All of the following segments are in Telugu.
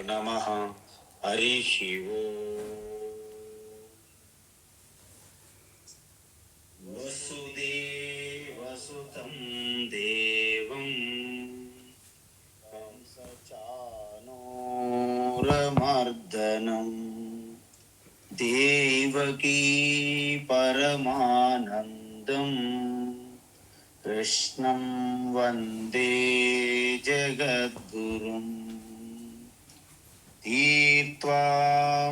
నమః. హరి వసుదేవసుతం దేవం కంసచానూరమర్దనం దేవకీ పరమానందం కృష్ణం వందే జగద్గురుం తీర్త్వా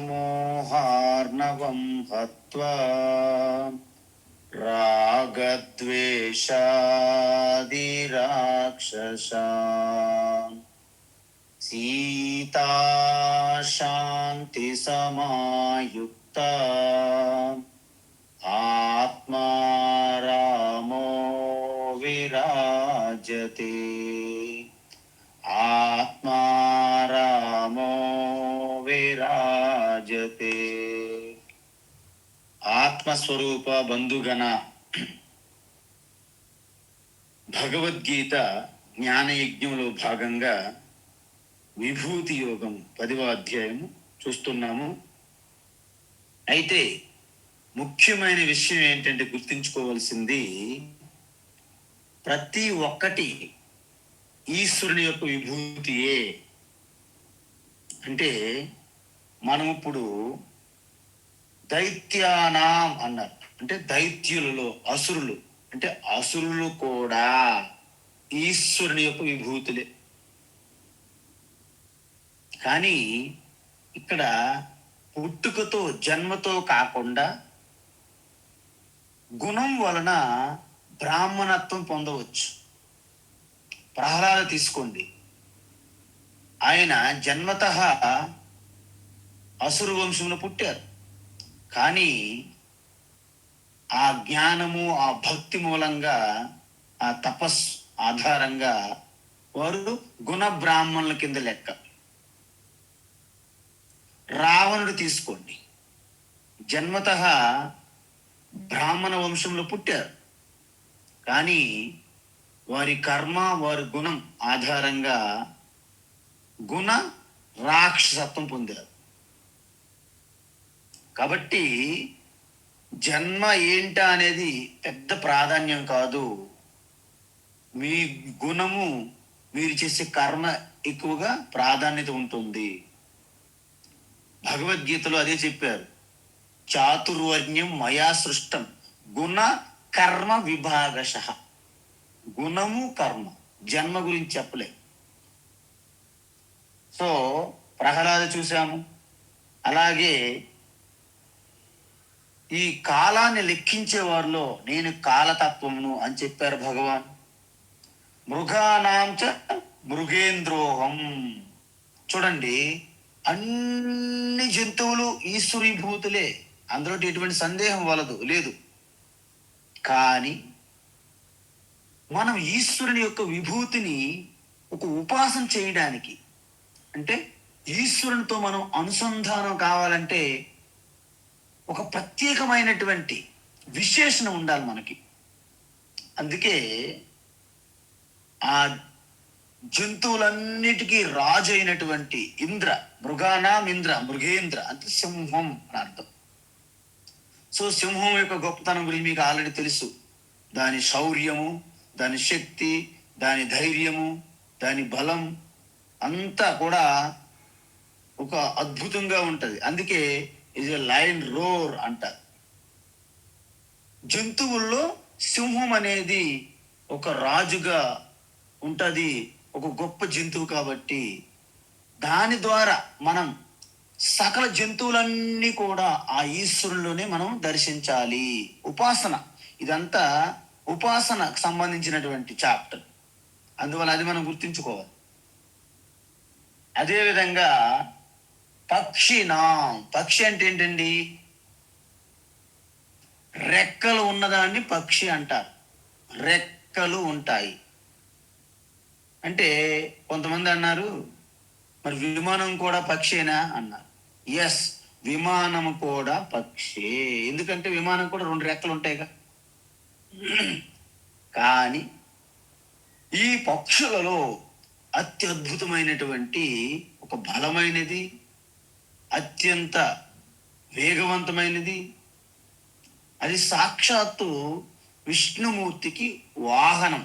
మోహార్ణవం హత్వా రాగద్వేషాదిరాక్షసాం సీతా శాంతి సమాయుక్త ఆత్మా రామో విరాజతే ఆత్మా రామో విరాజతే. ఆత్మస్వరూప బంధుగణ భగవద్గీత జ్ఞానయజ్ఞంలో భాగంగా విభూతి యోగం 10వ అధ్యాయము చూస్తున్నాము. అయితే ముఖ్యమైన విషయం ఏంటంటే గుర్తుంచుకోవాల్సింది, ప్రతి ఒక్కటి ఈశ్వరుని యొక్క విభూతియే. అంటే మనం ఇప్పుడు దైత్యానాం అన్నారు, అంటే దైత్యులలో అసురులు, అంటే అసురులు కూడా ఈశ్వరుని యొక్క విభూతులే. కానీ ఇక్కడ పుట్టుకతో జన్మతో కాకుండా గుణం వలన బ్రాహ్మణత్వం పొందవచ్చు. ప్రహ్లాద తీసుకోండి, ఆయన జన్మతః అసురు వంశంలో పుట్టారు. కానీ ఆ జ్ఞానము, ఆ భక్తి మూలంగా, ఆ తపస్సు ఆధారంగా వారు గుణ బ్రాహ్మణుల కింద లెక్క. రావణుడు తీసుకోండి, జన్మతః బ్రాహ్మణ వంశంలో పుట్టారు. కానీ వారి కర్మ, వారి గుణం ఆధారంగా గుణ రాక్షసత్వం పొందారు. కాబట్టి జన్మ ఏంటా అనేది పెద్ద ప్రాధాన్యం కాదు. మీ గుణము, మీరు చేసే కర్మ ఎక్కువగా ప్రాధాన్యత ఉంటుంది. భగవద్గీతలో అదే చెప్పారు, చాతుర్వర్ణ్యం మయా సృష్టం గుణ కర్మ విభాగశః. గుణము కర్మ, జన్మ గురించి చెప్పలే. సో ప్రహ్లాద చూసాము. అలాగే ఈ కాలాన్ని లెక్కించే వారిలో నేను కాలతత్వమును అని చెప్పారు భగవాన్. మృగానాంచ మృగేంద్రోహం. చూడండి, అన్ని జంతువులు ఈశ్వరీభూతులే, అందులో ఎటువంటి సందేహం లేదు. కానీ మనం ఈశ్వరుని యొక్క విభూతిని ఒక ఉపాసన చేయడానికి, అంటే ఈశ్వరునితో మనం అనుసంధానం కావాలంటే ఒక ప్రత్యేకమైనటువంటి విశేషణ ఉండాలి మనకి. అందుకే ఆ జంతువులన్నిటికీ రాజు అయినటువంటి ఇంద్ర, మృగానాం ఇంద్ర, మృగేంద్ర అంటే సింహం అని అర్థం. సో సింహం యొక్క గొప్పతనం గురించి మీకు ఆల్రెడీ తెలుసు. దాని శౌర్యము, దాని శక్తి, దాని ధైర్యము, దాని బలం అంతా కూడా ఒక అద్భుతంగా ఉంటది. అందుకే ఇది లయన్ రోర్ అంటారు. జంతువుల్లో సింహం అనేది ఒక రాజుగా ఉంటది, ఒక గొప్ప జంతువు. కాబట్టి దాని ద్వారా మనం సకల జంతువులన్నీ కూడా ఆ ఈశ్వరులోనే మనం దర్శించాలి. ఉపాసన, ఇదంతా ఉపాసనకు సంబంధించినటువంటి చాప్టర్, అందువల్ల అది మనం గుర్తుంచుకోవాలి. అదేవిధంగా పక్షి అంటే ఏంటండి? రెక్కలు ఉన్నదాన్ని పక్షి అంటారు. రెక్కలు ఉంటాయి అంటే కొంతమంది అన్నారు, మరి విమానం కూడా పక్షేనా అన్నారు. ఎస్, విమానం కూడా పక్షే. ఎందుకంటే విమానం కూడా 2 రెక్కలు ఉంటాయిగా. కానీ ఈ పక్షులలో అత్యద్భుతమైనటువంటి ఒక బలమైనది, అత్యంత వేగవంతమైనది. అది సాక్షాత్తు విష్ణుమూర్తికి వాహనం.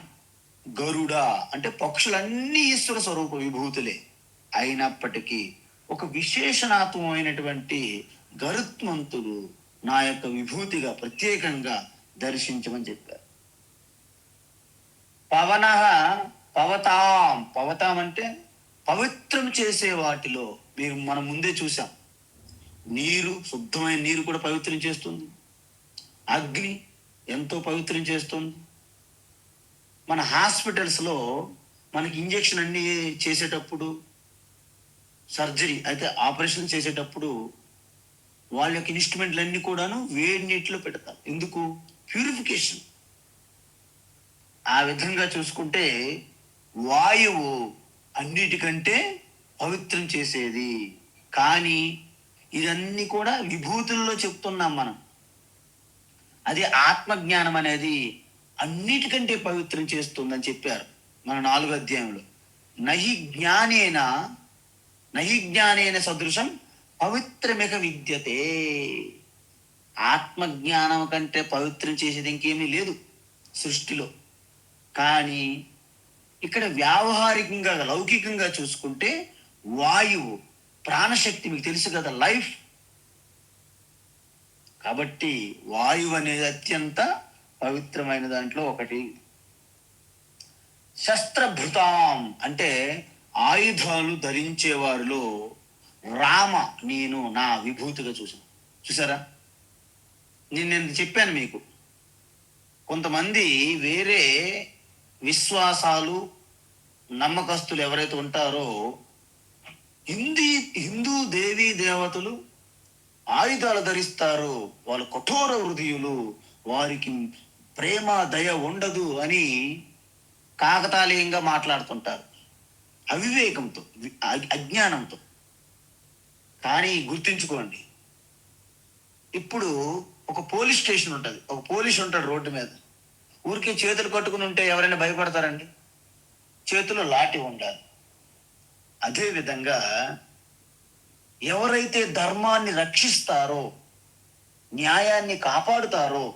గరుడ అంటే పక్షులన్నీ ఈశ్వర స్వరూప విభూతులే. అయినప్పటికీ ఒక విశేషణాత్మకమైనటువంటి గరుత్మంతుడు నా యొక్క విభూతిగా ప్రత్యేకంగా దర్శించమని చెప్పారు. పవన పవతాం, పవతాం అంటే పవిత్రం చేసే వాటిలో మనం ముందే చూసాం. నీరు, శుద్ధమైన నీరు కూడా పవిత్రం చేస్తుంది. అగ్ని ఎంతో పవిత్రం చేస్తుంది. మన హాస్పిటల్స్లో మనకి ఇంజెక్షన్ అన్ని చేసేటప్పుడు, సర్జరీ అయితే ఆపరేషన్ చేసేటప్పుడు వాళ్ళ యొక్క ఇన్స్ట్రుమెంట్లు అన్ని కూడాను వేడి నీటిలో పెడతారు. ఎందుకు? ప్యూరిఫికేషన్. ఆ విధంగా చూసుకుంటే వాయువు అన్నిటికంటే పవిత్రం చేసేది. కానీ ఇదన్నీ కూడా విభూతుల్లో చెప్తున్నాం మనం. అది ఆత్మజ్ఞానం అనేది అన్నిటికంటే పవిత్రం చేస్తుందని చెప్పారు మన 4వ అధ్యాయంలో. నహి జ్ఞానేన సదృశం పవిత్రమిక విద్యతే. ఆత్మజ్ఞానం కంటే పవిత్రం చేసేది ఇంకేమీ లేదు సృష్టిలో. కానీ ఇక్కడ వ్యావహారికంగా, లౌకికంగా చూసుకుంటే వాయువు, ప్రాణశక్తి, మీకు తెలుసు కదా, లైఫ్. కాబట్టి వాయువు అనేది అత్యంత పవిత్రమైన దాంట్లో ఒకటి. శస్త్రభృతాం అంటే ఆయుధాలు ధరించే వారిలో రామ నేను నా విభూతిగా చూసారా. నేను చెప్పాను మీకు, కొంతమంది వేరే విశ్వాసాలు, నమ్మకస్తులు ఎవరైతే ఉంటారో, హిందూ దేవీ దేవతలు ఆయుధాలు ధరిస్తారు, వాళ్ళు కఠోర హృదయులు, వారికి ప్రేమ దయ ఉండదు అని కాకతాళీయంగా మాట్లాడుతుంటారు, అవివేకంతో, అజ్ఞానంతో. కానీ గుర్తుంచుకోండి, ఇప్పుడు ఒక పోలీస్ స్టేషన్ ఉంటుంది, ఒక పోలీస్ ఉంటాడు రోడ్డు మీద. ఊరికే చేతులు కట్టుకుని ఉంటే ఎవరైనా భయపడతారండి? చేతిలో లాఠీ ఉండాలి. అదేవిధంగా ఎవరైతే ధర్మాన్ని రక్షిస్తారో, న్యాయాన్ని కాపాడుతారో,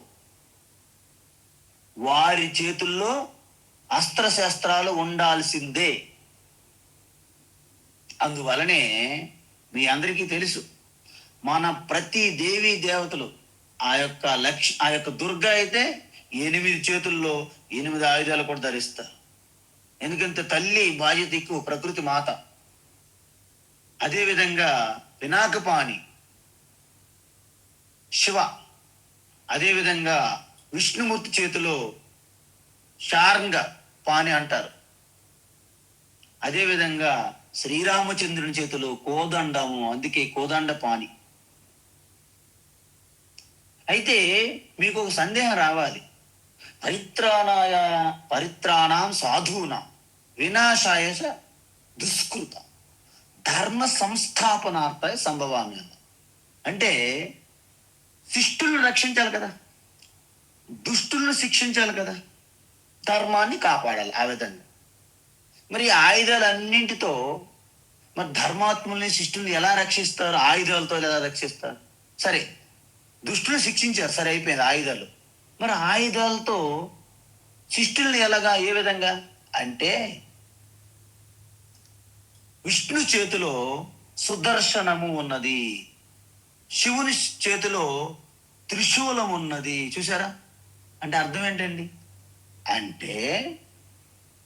వారి చేతుల్లో అస్త్రశస్త్రాలు ఉండాల్సిందే. అందువలనే మీ అందరికీ తెలుసు, మన ప్రతి దేవీ దేవతలు ఆ యొక్క దుర్గ అయితే 8 చేతుల్లో 8 ఆయుధాలు కూడా ధరిస్తారు. ఎందుకంటే తల్లి బాధ్యత ఎక్కువ, ప్రకృతి మాత. అదేవిధంగా పినాకపాణి శివ, అదేవిధంగా విష్ణుమూర్తి చేతిలో శార్ంగ పాణి అంటారు. అదేవిధంగా శ్రీరామచంద్రుని చేతిలో కోదండము, అందుకే కోదండ పాణి. అయితే మీకు ఒక సందేహం రావాలి, పరిత్రాణాం సాధూనాం వినాశాయ దుష్కృత ధర్మ సంస్థాపనార్థాయ సంభవామి. అంటే శిష్టులను రక్షించాలి కదా, దుష్టులను శిక్షించాలి కదా, ధర్మాన్ని కాపాడాలి. ఆ విధంగా మరి ఆయుధాలన్నింటితో మరి ధర్మాత్ముల్ని, శిష్టుల్ని ఎలా రక్షిస్తారు? ఆయుధాలతో ఎలా రక్షిస్తారు? సరే, దుష్టులను శిక్షించారు, సరే అయిపోయింది ఆయుధాలు. మరి ఆయుధాలతో శిష్టుల్ని ఎలాగా, ఏ విధంగా అంటే విష్ణు చేతిలో సుదర్శనము ఉన్నది, శివుని చేతిలో త్రిశూలం ఉన్నది. చూసారా? అంటే అర్థం ఏంటండి? అంటే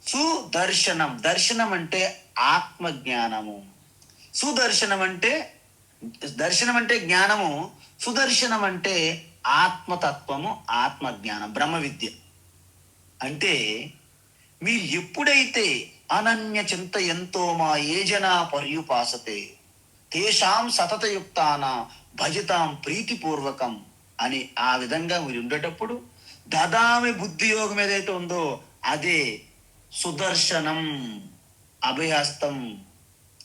సుదర్శనం, దర్శనం అంటే ఆత్మజ్ఞానము. దర్శనం అంటే జ్ఞానము, సుదర్శనం అంటే ఆత్మతత్వము, ఆత్మజ్ఞానం, బ్రహ్మ విద్య. అంటే మీరు ఎప్పుడైతే అనన్య చింతయంతో మా ఏజనా పర్యుపాసతే తేషాం సతతయుక్తాన భజతాం ప్రీతిపూర్వకం అని ఆ విధంగా మీరు ఉండేటప్పుడు దదామి బుద్ధి యోగం ఏదైతే ఉందో అదే సుదర్శనం, అభయహస్తం,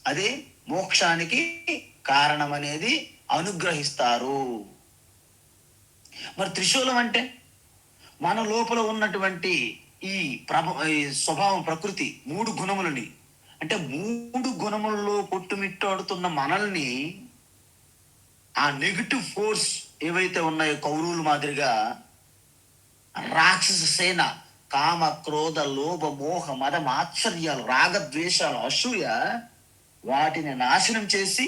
అదే మోక్షానికి కారణం అనేది అనుగ్రహిస్తారు. మరి త్రిశూలం అంటే మన లోపల ఉన్నటువంటి ఈ స్వభావం, ప్రకృతి, 3 గుణములని, అంటే 3 గుణముల్లో కొట్టుమిట్టాడుతున్న మనల్ని ఆ నెగిటివ్ ఫోర్స్ ఏవైతే ఉన్నాయో కౌరవుల మాదిరిగా రాక్షస సేన, కామ క్రోధ లోభ మోహ మద మాత్సర్యాలు రాగద్వేషాలు అసూయ, వాటిని నాశనం చేసి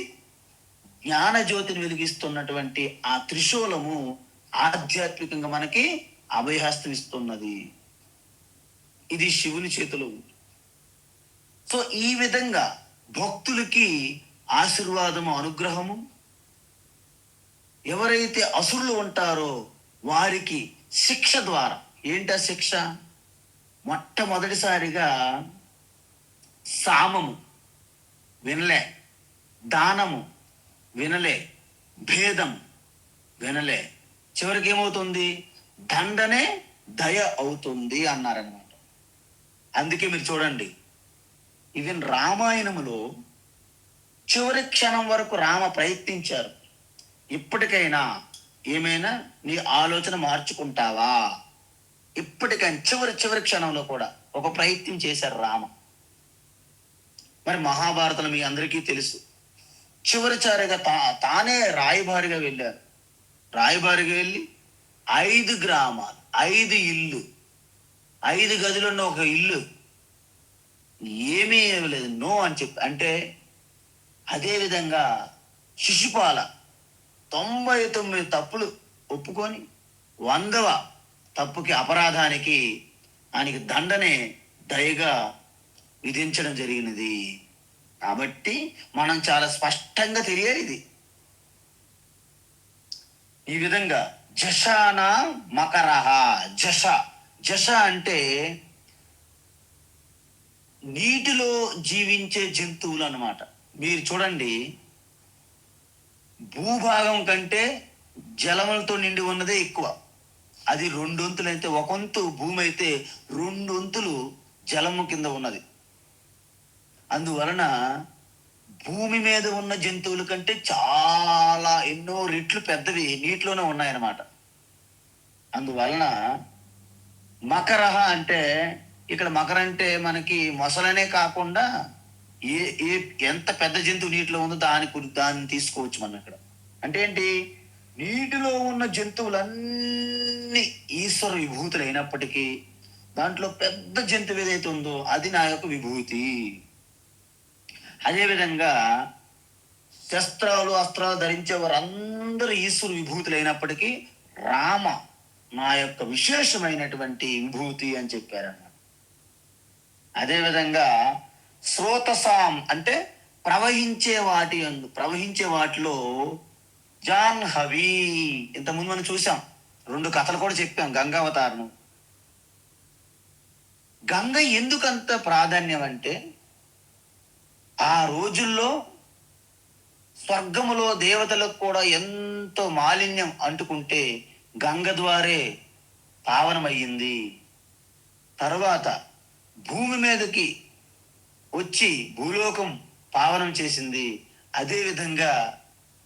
జ్ఞాన జ్యోతిని వెలిగిస్తున్నటువంటి ఆ త్రిశూలము ఆధ్యాత్మికంగా మనకి అభయహస్తం ఇస్తున్నది. ఇది శివుని చేతిలో ఉంది. సో ఈ విధంగా భక్తులకి ఆశీర్వాదము, అనుగ్రహము, ఎవరైతే అసురులు ఉంటారో వారికి శిక్ష ద్వారా. ఏంటా శిక్ష? మొట్టమొదటిసారిగా సామము వినలే, దానము వినలే, భేదం వినలే, చివరికి ఏమవుతుంది? దండనే దయ అవుతుంది అన్నారనమాట. అందుకే మీరు చూడండి, ఈవెన్ రామాయణములో చివరి క్షణం వరకు రామ ప్రయత్నించారు. ఇప్పటికైనా ఏమైనా నీ ఆలోచన మార్చుకుంటావా? ఇప్పటికైనా చివరి క్షణంలో కూడా ఒక ప్రయత్నం చేశారు రామ. మరి మహాభారతం మీ అందరికీ తెలుసు, చివరిచారిగా తానే రాయబారిగా వెళ్ళారు. రాయబారిగా వెళ్ళి 5 గ్రామాలు, 5 ఇల్లు, 5 గదులున్న ఒక ఇల్లు ఏమీ లేదు, నో అని చెప్పి. అంటే అదేవిధంగా శిశుపాల 99 తప్పులు ఒప్పుకొని 100వ తప్పుకి, అపరాధానికి ఆయనకి దండనే దయగా విధించడం జరిగినది. కాబట్టి మనం చాలా స్పష్టంగా తెలియాలి ఇది. ఈ విధంగా జశాన మకరహ. జష అంటే నీటిలో జీవించే జంతువులు అన్నమాట. మీరు చూడండి, భూభాగం కంటే జలములతో నిండి ఉన్నదే ఎక్కువ. అది 2 వంతులు అయితే, 1 వంతు భూమి అయితే 2 వంతులు జలము కింద ఉన్నది. అందువలన భూమి మీద ఉన్న జంతువుల కంటే చాలా ఎన్నో రెట్లు పెద్దవి నీటిలోనే ఉన్నాయన్నమాట. అందువలన మకరహ అంటే, ఇక్కడ మకర అంటే మనకి మొసలనే కాకుండా ఏ ఏ ఎంత పెద్ద జంతువు నీటిలో ఉందో దాన్ని తీసుకోవచ్చు మనం ఇక్కడ. అంటే ఏంటి? నీటిలో ఉన్న జంతువులన్నీ ఈశ్వర విభూతులు అయినప్పటికీ దాంట్లో పెద్ద జంతువు ఏదైతే ఉందో అది నా యొక్క విభూతి. అదేవిధంగా శస్త్రాలు అస్త్రాలు ధరించే వారందరూ ఈశ్వర విభూతులు అయినప్పటికీ రామ నా యొక్క విశేషమైనటువంటి విభూతి అని చెప్పారన్నమాట. అదేవిధంగా స్రోతసాం అంటే ప్రవహించే వాటిలో జాహ్నవి. ఇంతకుముందు మనం చూసాం, 2 కథలు కూడా చెప్పాం గంగావతారం. గంగ ఎందుకంత ప్రాధాన్యం అంటే, ఆ రోజుల్లో స్వర్గములో దేవతలకు కూడా ఎంతో మాలిన్యం అంటుకుంటే గంగ ద్వారే పావనమయ్యింది. తర్వాత భూమి మీదకి వచ్చి భూలోకం పావనం చేసింది. అదేవిధంగా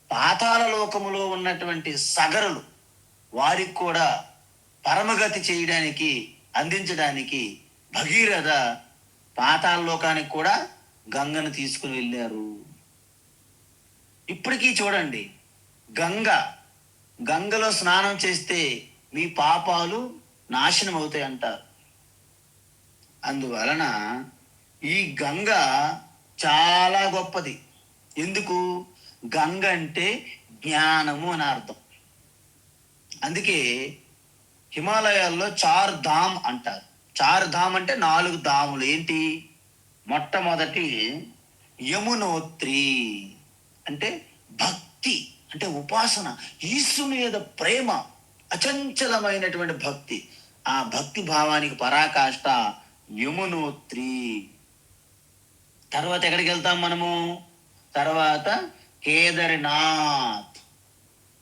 పాతాళ లోకములో ఉన్నటువంటి సగరులు వారికి కూడా పరమగతి చేయడానికి, అందించడానికి భగీరథ పాతాళ లోకానికి కూడా గంగను తీసుకుని వెళ్ళారు. ఇప్పటికీ చూడండి, గంగలో స్నానం చేస్తే మీ పాపాలు నాశనం అవుతాయి అంటారు. అందువలన ఈ గంగ చాలా గొప్పది. ఎందుకు? గంగ అంటే జ్ఞానము అని అర్థం. అందుకే హిమాలయాల్లో 4 ధామ్ అంటారు. 4 ధామ్ అంటే 4 ధాములు. ఏంటి? మొట్టమొదటి యమునోత్రి అంటే భక్తి, అంటే ఉపాసన, ఈశ్వరుని మీద ప్రేమ, అచంచలమైనటువంటి భక్తి. ఆ భక్తి భావానికి పరాకాష్ట యమునోత్రి. తర్వాత ఎక్కడికి వెళ్తాం మనము? తర్వాత కేదార్నాథ్.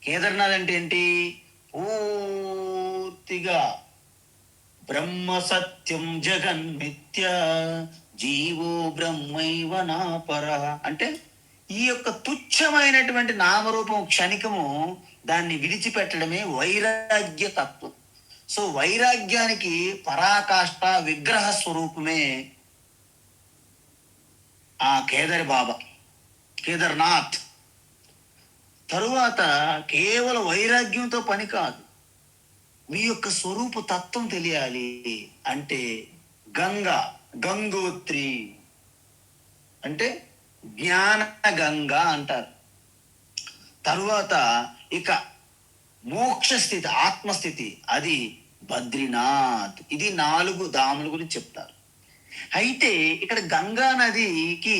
కేదార్నాథ్ అంటే ఏంటి? పూర్తిగా బ్రహ్మ సత్యం జగన్మిథ్య జీవో బ్రహ్మైవ నాపర. అంటే ఈ యొక్క తుచ్చమైనటువంటి నామరూపం క్షణికము, దాన్ని విడిచిపెట్టడమే వైరాగ్య తత్వం. సో వైరాగ్యానికి పరాకాష్ట విగ్రహ స్వరూపమే ఆ కేదారి బాబా, కేదార్నాథ్. తరువాత కేవలం వైరాగ్యంతో పని కాదు, మీ యొక్క స్వరూప తత్వం తెలియాలి అంటే గంగా, గంగోత్రి అంటే జ్ఞాన గంగ అంటారు. తరువాత ఇక మోక్ష స్థితి, ఆత్మస్థితి, అది బద్రీనాథ్. ఇది 4 ధాముల గురించి చెప్తారు. అయితే ఇక్కడ గంగా నదికి,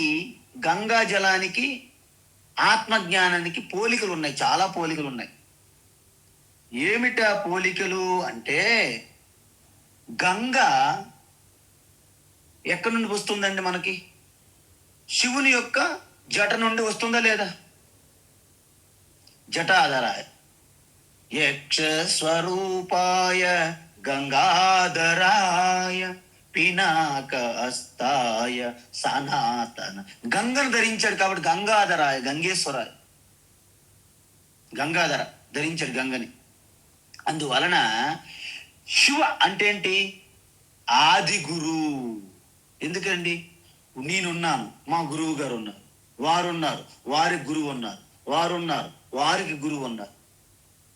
గంగా జలానికి, ఆత్మజ్ఞానానికి పోలికలు ఉన్నాయి, చాలా పోలికలు ఉన్నాయి. ఏమిటా పోలికలు అంటే, గంగా ఎక్కడి నుండి వస్తుందండి మనకి? శివుని యొక్క జట నుండి వస్తుందా లేదా? జటాధరాయ యక్ష స్వరూపాయ గంగాధరాయ పినాక అస్తాయ సనాతన. గంగను ధరించాడు కాబట్టి గంగాధరాయ, గంగేశ్వరాయ, గంగాధర ధరించాడు గంగని. అందువలన శివ అంటే ఏంటి? ఆది గురు. ఎందుకండి? నేనున్నాను, మా గురువు గారు ఉన్నారు, వారున్నారు, వారికి గురువు ఉన్నారు, వారున్నారు, వారికి గురువు ఉన్నారు.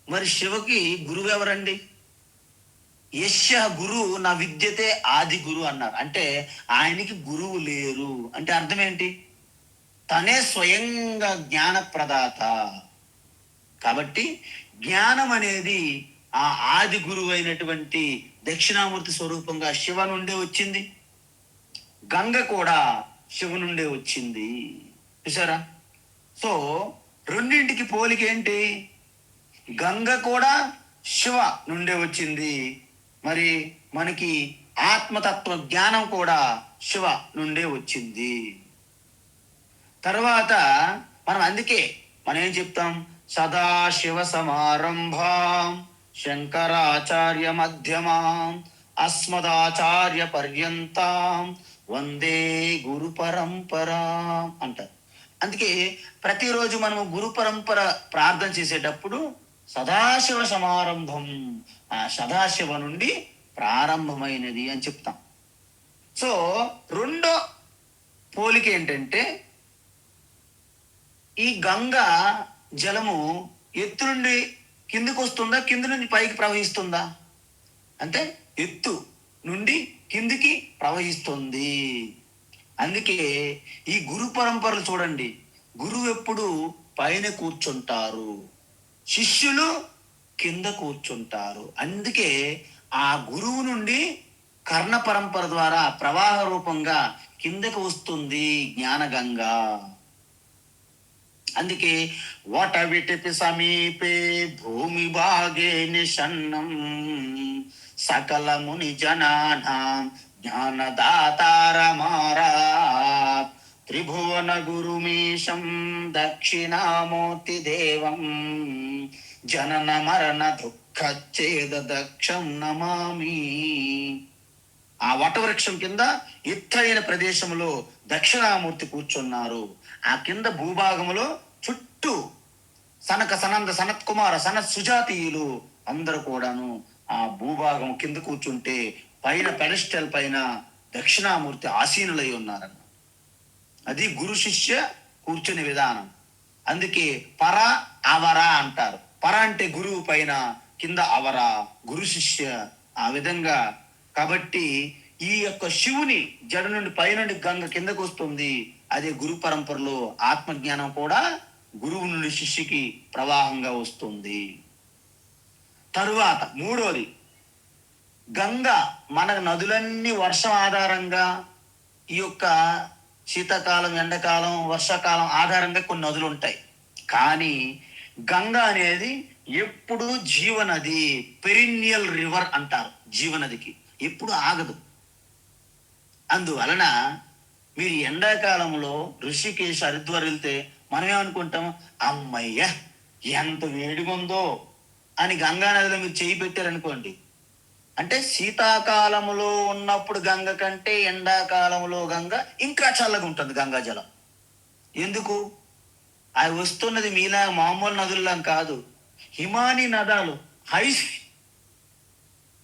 మరి శివకి గురువు ఎవరండి? యశ్య గురు నా విద్యతే ఆది గురు అన్నారు. అంటే ఆయనకి గురువు లేరు. అంటే అర్థం ఏంటి? తనే స్వయంగా జ్ఞాన ప్రదాత. కాబట్టి జ్ఞానం అనేది ఆ ఆది గురువు అయినటువంటి దక్షిణామూర్తి స్వరూపంగా శివ నుండే వచ్చింది. గంగ కూడా శివ నుండే వచ్చింది. చూసారా? సో రెండింటికి పోలిక ఏంటి? గంగ కూడా శివ నుండే వచ్చింది, మరి మనకి ఆత్మతత్వ జ్ఞానం కూడా శివ నుండే వచ్చింది. తర్వాత మనం అందుకే మనం ఏం చెప్తాం? సదాశివ సమారంభాం శంకరాచార్య మధ్యమాం అస్మదాచార్య పర్యంతాం వందే గురు పరంపరా అంటారు. అందుకే ప్రతిరోజు మనము గురు పరంపర ప్రార్థన చేసేటప్పుడు సదాశివ సమారంభం, ఆ సదాశివ నుండి ప్రారంభమైనది అని చెప్తాం. సో రెండో పోలిక ఏంటంటే, ఈ గంగా జలము ఎత్తు నుండి కిందకు వస్తుందా, కింద నుండి పైకి ప్రవహిస్తుందా? అంటే ఎత్తు నుండి కిందికి ప్రవహిస్తుంది. అందుకే ఈ గురు పరంపరలు చూడండి, గురువు ఎప్పుడు పైన కూర్చుంటారు, శిష్యులు కింద కూర్చుంటారు. అందుకే ఆ గురువు నుండి కర్ణ పరంపర ద్వారా ప్రవాహ రూపంగా కిందకు వస్తుంది జ్ఞానగంగా. అందుకే వటవిటిపి సమీపే భూమి భాగే నిషన్నం సకల ముని జనానాం జ్ఞానదాతారమారా త్రిభువన గురుమీశం దక్షిణామూర్తి దేవం జనన మరణ దుఃఖచ్ఛేద దక్షం నమామి. ఆ వటవృక్షం కింద ఎత్తైన ప్రదేశంలో దక్షిణామూర్తి కూర్చున్నారు. ఆ కింద భూభాగంలో చుట్టూ సనక సనంద సనత్ కుమార సనత్ సుజాతీయులు అందరూ కూడాను ఆ భూభాగం కింద కూర్చుంటే పైన పెడస్టల్ పైన దక్షిణామూర్తి ఆసీనులై ఉన్నారన్న. అది గురు శిష్య కూర్చునే విధానం. అందుకే పర అవర అంటారు. పర అంటే గురువు పైన, కింద అవర గురు శిష్య, ఆ విధంగా. కాబట్టి ఈ యొక్క శివుని జడ నుండి పైనుండి గంగ కిందకు వస్తుంది. అదే గురు పరంపరలో ఆత్మజ్ఞానం కూడా గురువు నుండి శిష్యుకి ప్రవాహంగా వస్తుంది. తరువాత మూడోది, గంగ మన నదులన్నీ వర్షం ఆధారంగా, ఈ యొక్క శీతాకాలం, ఎండాకాలం, వర్షాకాలం ఆధారంగా కొన్ని నదులు ఉంటాయి. కానీ గంగ అనేది ఎప్పుడు జీవనది, పెరినియల్ రివర్ అంటారు. జీవనదికి ఎప్పుడు ఆగదు. అందువలన మీరు ఎండాకాలంలో ఋషికేశ్, హరిద్వార్ వెళ్తే మనం ఏమనుకుంటాం? అమ్మయ్య ఎంత వేడిగుందో అని గంగా నదిలో మీరు చేయి పెట్టారనుకోండి, అంటే శీతాకాలంలో ఉన్నప్పుడు గంగ కంటే ఎండాకాలంలో గంగ ఇంకా చల్లగా ఉంటుంది గంగా జలం. ఎందుకు? అవి వస్తున్నది మీలా మామూలు నదుల్లా కాదు, హిమానీ నదాలు, హైస్,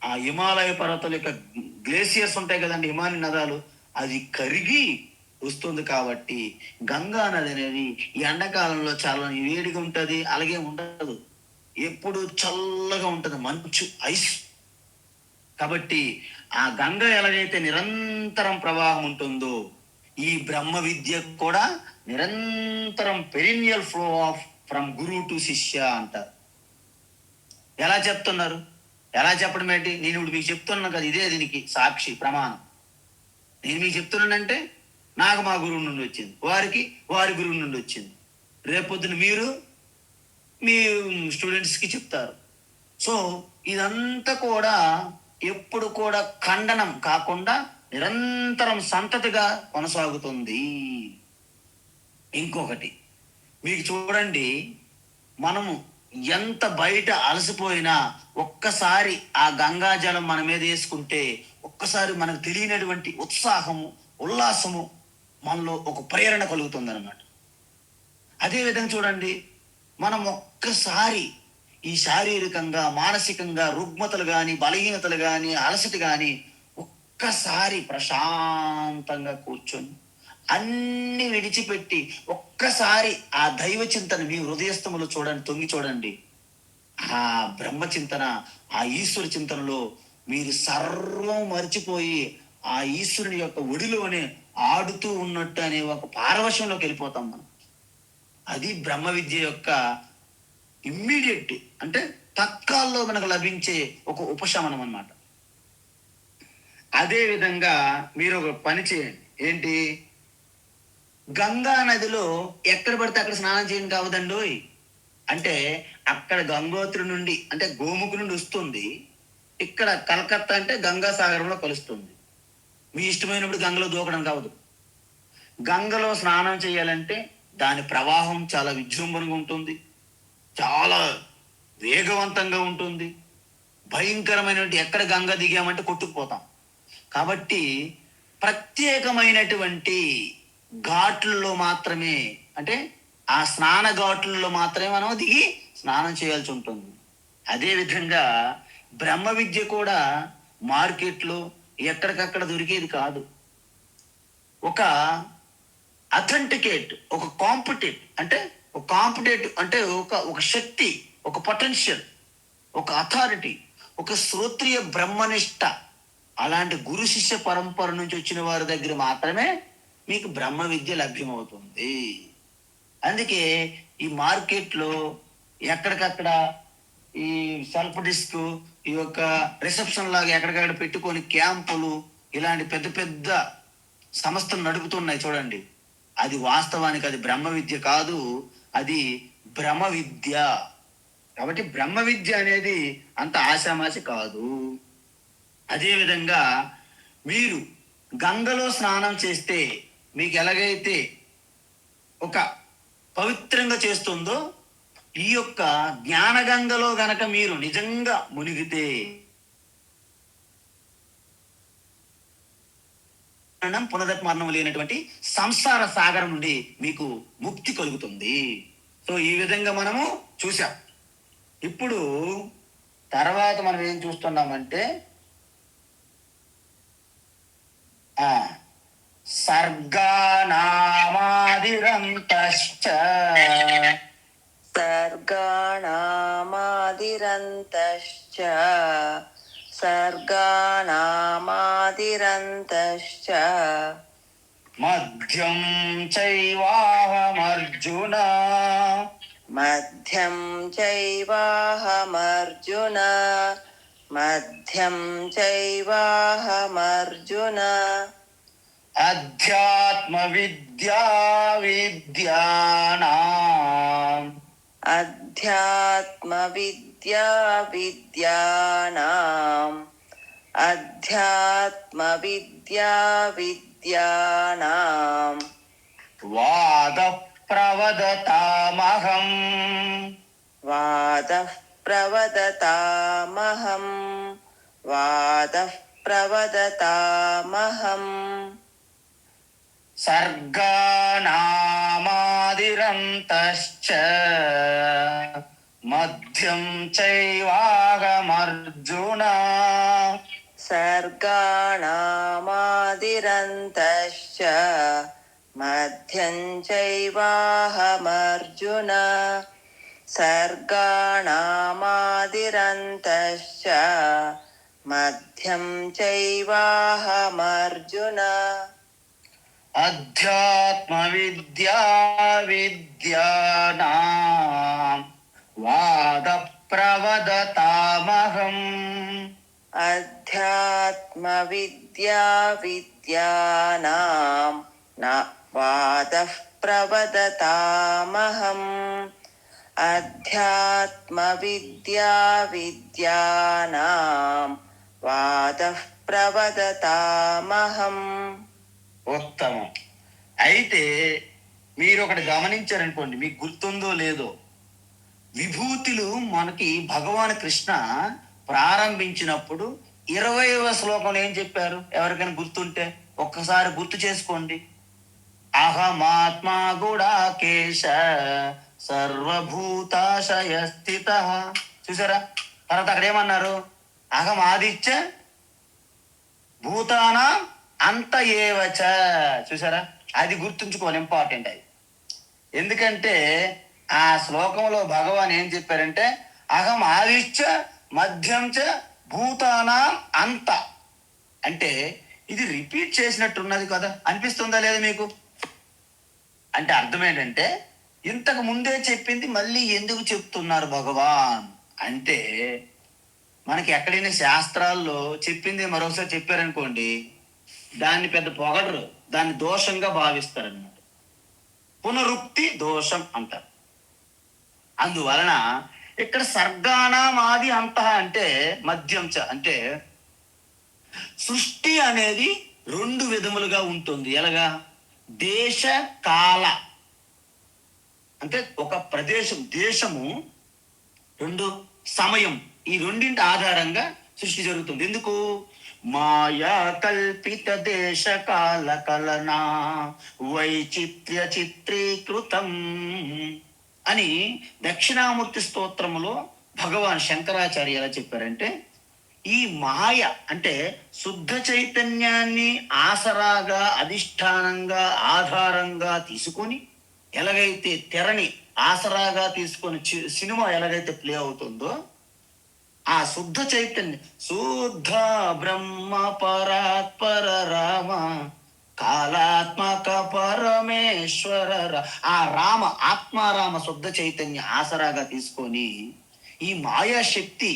ఆ హిమాలయ పర్వతాల యొక్క గ్లేసియర్స్ ఉంటాయి కదండి, హిమానీ నదాలు, అది కరిగి వస్తుంది. కాబట్టి గంగా నది అనేది ఈ ఎండాకాలంలో చాలా వేడిగా ఉంటుంది, అలాగే ఉండదు, ఎప్పుడు చల్లగా ఉంటుంది, మంచు ఐస్. కాబట్టి ఆ గంగ ఎలాగైతే నిరంతరం ప్రవాహం ఉంటుందో, ఈ బ్రహ్మ విద్య కూడా నిరంతరం perineal flow of from Guru to శిష్య అంటారు. ఎలా చెప్తున్నారు? ఎలా చెప్పడం ఏంటి? నేను ఇప్పుడు మీకు చెప్తున్నాను కదా, ఇదే దీనికి సాక్షి ప్రమాణం. నేను మీకు చెప్తున్నానంటే నాకు మా గురువు నుండి వచ్చింది, వారికి వారి గురువు నుండి వచ్చింది, రేపొద్దున మీరు మీ స్టూడెంట్స్కి చెప్తారు. సో ఇదంతా కూడా ఎప్పుడు కూడా ఖండనం కాకుండా నిరంతరం సంతతిగా కొనసాగుతుంది. ఇంకొకటి మీకు చూడండి, మనము ఎంత బయట అలసిపోయినా ఒక్కసారి ఆ గంగాజలం మన మీద వేసుకుంటే ఒక్కసారి మనకు తెలియనటువంటి ఉత్సాహము, ఉల్లాసము మనలో ఒక ప్రేరణ కలుగుతుంది అనమాట. అదేవిధంగా చూడండి, మనం ఒక్కసారి ఈ శారీరకంగా మానసికంగా రుగ్మతలు కానీ బలహీనతలు కానీ అలసట కానీ ఒక్కసారి ప్రశాంతంగా కూర్చొని అన్ని విడిచిపెట్టి ఒక్కసారి ఆ దైవ చింతన మీ హృదయస్థములో చూడండి, తొంగి చూడండి. ఆ బ్రహ్మ చింతన, ఆ ఈశ్వర చింతనలో మీరు సర్వం మర్చిపోయి ఆ ఈశ్వరుని యొక్క ఒడిలోనే ఆడుతూ ఉన్నట్టు అనే ఒక పారవశ్యంలోకి వెళ్ళిపోతాం మనం. అది బ్రహ్మ విద్య యొక్క ఇమ్మీడియట్, అంటే తత్కాల్లో మనకు లభించే ఒక ఉపశమనం అన్నమాట. అదే విధంగా మీరు ఒక పని చేయండి. ఏంటి? గంగా నదిలో ఎక్కడ పడితే అక్కడ స్నానం చేయడం కావదండి. అంటే అక్కడ గంగోత్రి నుండి అంటే గోముఖి నుండి వస్తుంది, ఇక్కడ కలకత్తా అంటే గంగా సాగరంలో కలుస్తుంది. మీ ఇష్టమైనప్పుడు గంగలో దూకడం కావదు. గంగలో స్నానం చేయాలంటే దాని ప్రవాహం చాలా విజృంభణగా ఉంటుంది, చాలా వేగవంతంగా ఉంటుంది, భయంకరమైనటువంటి, ఎక్కడ గంగ దిగామంటే కొట్టుకుపోతాం. కాబట్టి ప్రత్యేకమైనటువంటి ఘాట్లలో మాత్రమే, అంటే ఆ స్నాన ఘాట్లలో మాత్రమే మనం దిగి స్నానం చేయాల్సి ఉంటుంది. అదేవిధంగా బ్రహ్మ విద్య కూడా మార్కెట్లో ఎక్కడికక్కడ దొరికేది కాదు. ఒక అథెంటికేట్, ఒక కాంపిటేట్ అంటే ఒక శక్తి, ఒక పొటెన్షియల్, ఒక అథారిటీ, ఒక శ్రోత్రియ బ్రహ్మనిష్ట, అలాంటి గురు శిష్య పరంపర నుంచి వచ్చిన వారి దగ్గర మాత్రమే మీకు బ్రహ్మ విద్య లభ్యమవుతుంది. అందుకే ఈ మార్కెట్లో ఎక్కడికక్కడ ఈ సెల్ఫ్ డిస్క్, ఈ యొక్క రిసెప్షన్ లాగా ఎక్కడికక్కడ పెట్టుకొని క్యాంపులు, ఇలాంటి పెద్ద పెద్ద సంస్థలు నడుపుతున్నాయి చూడండి. అది వాస్తవానికి అది బ్రహ్మ విద్య కాదు, అది భ్రమ విద్య. కాబట్టి బ్రహ్మ విద్య అనేది అంత ఆశామాషి కాదు. అదేవిధంగా మీరు గంగలో స్నానం చేస్తే మీకు ఎలాగైతే ఒక పవిత్రంగా చేస్తుందో, ఈ యొక్క జ్ఞానగంగలో గనక మీరు నిజంగా మునిగితే పునరత్మరణం లేనటువంటి సంసార సాగరం నుండి మీకు ముక్తి కలుగుతుంది. సో ఈ విధంగా మనము చూసాం. ఇప్పుడు తర్వాత మనం ఏం చూస్తున్నామంటే సర్గానామాదిరంతశ్చ సర్గాణామాదిరంతశ్చ సర్గాణామాదిరంతశ్చ మధ్యం చైవాహమర్జున మధ్యం చైవాహమర్జున మధ్యం చైవాహమర్జున అధ్యాత్మ విద్యా విద్యానాం అధ్యాత్మ విద్యా విద్యానాం అధ్యాత్మ విద్యా విద్యానాం వాద ప్రవదతామహం వాదః ప్రవదతామహం వాదః ప్రవదతామహం సర్గానామాదిరంతశ్చ మధ్యం చైవాహమర్జున సర్గాణామాదిరంతశ్చ మధ్యం చైవాహమర్జున సర్గాణామాదిరంతశ్చ మధ్యం చైవాహమర్జున. అధ్యాత్మ విద్యా విద్యానాం వాద ప్రవదతామహం. అధ్యాత్మ విద్యా విద్యానాం వాదః ప్రవదతామహం. అధ్యాత్మ విద్యా విద్యానాం వాదః ప్రవదతామహం. ఉత్తమం. అయితే మీరు ఒకటి గమనించారనుకోండి, మీకు గుర్తుందో లేదో, విభూతులు మనకి భగవాన్ కృష్ణ ప్రారంభించినప్పుడు 20వ శ్లోకంలో ఏం చెప్పారు? ఎవరికైనా గుర్తుంటే ఒక్కసారి గుర్తు చేసుకోండి. అహమాత్మా గుడాకేశ సర్వభూతాశయ స్థిత. చూసారా? తర్వాత అక్కడ ఏమన్నారు? అహం ఆదిత్య భూతానా అంత ఏవచ. చూసారా? అది గుర్తుంచుకోవాలి, ఇంపార్టెంట్ అది. ఎందుకంటే ఆ శ్లోకంలో భగవాన్ ఏం చెప్పారంటే అహం ఆదిత్య మధ్యం చ భూతానా అంత. అంటే ఇది రిపీట్ చేసినట్టున్నది కదా, అనిపిస్తుందా లేదా మీకు? అంటే అర్థం ఏంటంటే ఇంతకు ముందే చెప్పింది మళ్ళీ ఎందుకు చెప్తున్నారు భగవాన్ అంటే, మనకి ఎక్కడైనా శాస్త్రాల్లో చెప్పింది మరొకసారి చెప్పారనుకోండి, దాన్ని పెద్ద పొగడరు, దాన్ని దోషంగా భావిస్తారు అన్నమాట. పునరుక్తి దోషం అంటారు. అందువలన ఇక్కడ సర్గాణామాది అంతః అంటే మధ్యం చ అంటే సృష్టి అనేది 2 విధములుగా ఉంటుంది. ఎలాగా? దేశ కాల అంటే ఒక ప్రదేశం, దేశము, 2 సమయం, ఈ రెండింటి ఆధారంగా సృష్టి జరుగుతుంది. ఎందుకు? మాయా కల్పిత దేశ కాల కలనా వైచిత్ర్య చిత్రీకృతం అని దక్షిణామూర్తి స్తోత్రములో భగవాన్ శంకరాచార్య ఎలా చెప్పారంటే, ఈ మాయ అంటే శుద్ధ చైతన్యాన్ని ఆసరాగా, అధిష్టానంగా, ఆధారంగా తీసుకొని ఎలాగైతే తెరని ఆసరాగా తీసుకొని సినిమా ఎలాగైతే ప్లే అవుతుందో, ఆ శుద్ధ చైతన్యం శుద్ధ బ్రహ్మ పరాత్పర రామ కాలాత్మక పరమేశ్వర ఆ రామ ఆత్మారామ శుద్ధ చైతన్య ఆసరాగా తీసుకొని ఈ మాయాశక్తి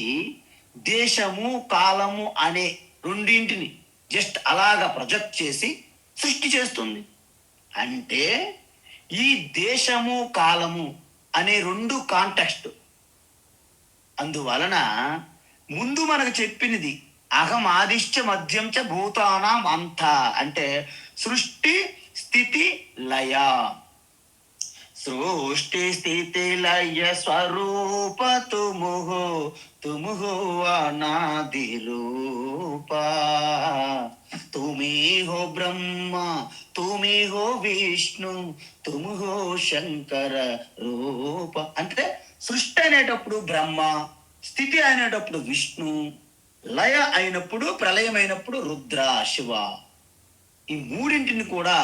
దేశము కాలము అనే రెండింటిని జస్ట్ అలాగా ప్రొజెక్ట్ చేసి సృష్టి చేస్తుంది. అంటే ఈ దేశము కాలము అనే 2 కాంటెక్స్ట్. అందువలన ముందు మనకు చెప్పినది అహం ఆదిశ్చ మధ్యం చ భూతానాం అంత అంటే సృష్టి స్థితి లయ. సృష్టి స్థితి లయ స్వరూప తుముహో అనాది రూప తుమి హో బ్రహ్మ తుమి హో విష్ణు తుము హో శంకర రూప. అంటే సృష్టి అనేటప్పుడు బ్రహ్మ, స్థితి అనేటప్పుడు విష్ణు, లయ అయినప్పుడు ప్రళయం అయినప్పుడు రుద్ర శివ. ఈ మూడింటిని కూడా